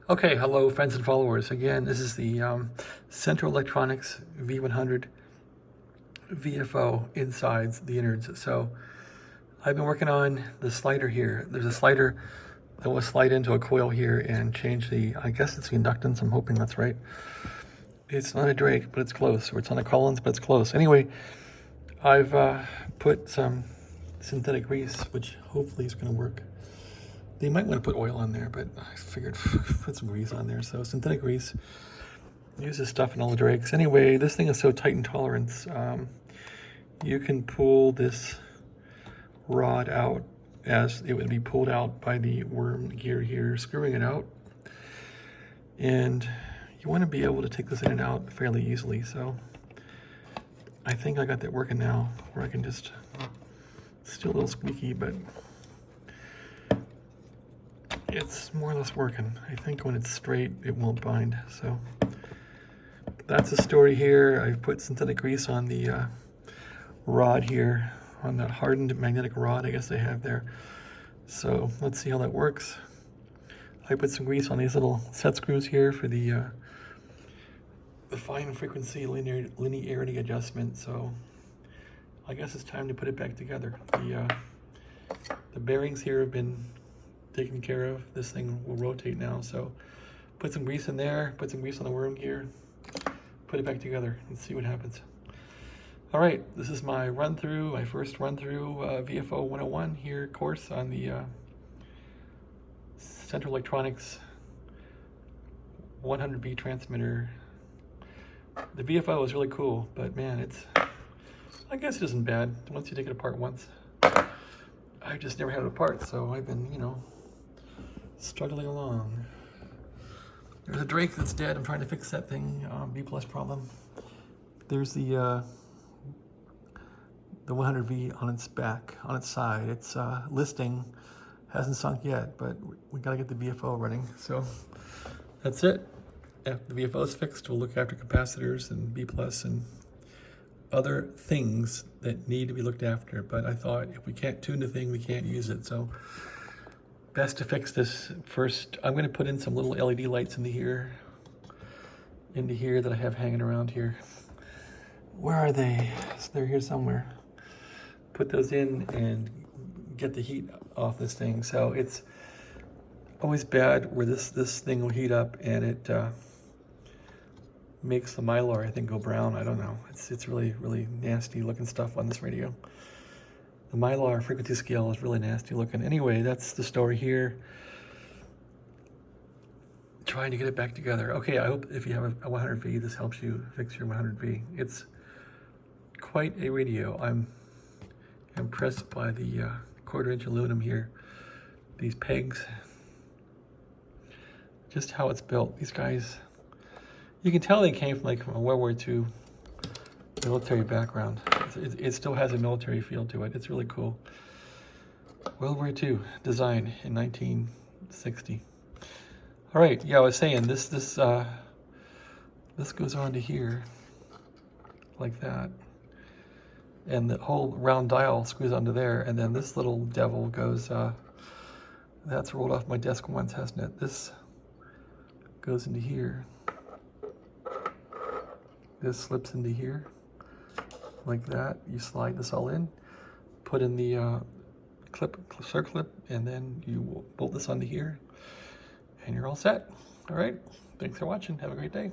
Okay, hello friends and followers. Again, this is the Central Electronics V100 VFO insides, the innards. So I've been working on the slider here. There's a slider that will slide into a coil here and change the, I guess it's the inductance, I'm hoping that's right. It's not a Drake, but it's close, or it's on a Collins, but it's close. Anyway, I've put some synthetic grease, which hopefully is going to work. They might want to put oil on there, but I figured put some grease on there. So synthetic grease, use this stuff in all the Drakes. Anyway, this thing is so tight in tolerance. You can pull this rod out as it would be pulled out by the worm gear here, screwing it out. And you want to be able to take this in and out fairly easily. So I think I got that working now, where I can just, still a little squeaky, but it's more or less working. I think when it's straight, it won't bind. So that's the story here. I've put synthetic grease on the rod here, on that hardened magnetic rod I guess they have there. So let's see how that works. I put some grease on these little set screws here for the fine frequency linearity adjustment. So I guess it's time to put it back together. The bearings here have been taken care of. This thing will rotate now, so put some grease in there, put some grease on the worm gear, put it back together and see what happens. All right, this is my run through, my first run through VFO 101 here course on the Central Electronics 100V transmitter. The VFO is really cool, but man, I guess it isn't bad once you take it apart once. I've just never had it apart, so I've been, struggling along. There's a Drake that's dead. I'm trying to fix that thing, B+ problem. There's the 100V on its back, on its side. Its listing hasn't sunk yet, but we gotta get the VFO running. So that's it. After the VFO is fixed, we'll look after capacitors and B+ and other things that need to be looked after. But I thought if we can't tune the thing, we can't use it. So best to fix this first. I'm going to put in some little LED lights into here that I have hanging around here. Where are they? So they're here somewhere. Put those in and get the heat off this thing. So it's always bad where this thing will heat up and it makes the mylar, I think, go brown. I don't know. It's really, really nasty looking stuff on this radio. The mylar frequency scale is really nasty looking. Anyway, that's the story here. Trying to get it back together. Okay, I hope if you have a 100V, this helps you fix your 100V. It's quite a radio. I'm impressed by the 1/4" aluminum here. These pegs, just how it's built. These guys, you can tell they came from a World War II military background. It still has a military feel to it. It's really cool. World War II design in 1960. All right, yeah, I was saying this goes on to here like that, and the whole round dial screws onto there, and then this little devil goes. That's rolled off my desk once, hasn't it? This goes into here. This slips into here. Like that. You slide this all in, put in the circlip, and then you bolt this onto here, and you're all set. All right, thanks for watching. Have a great day.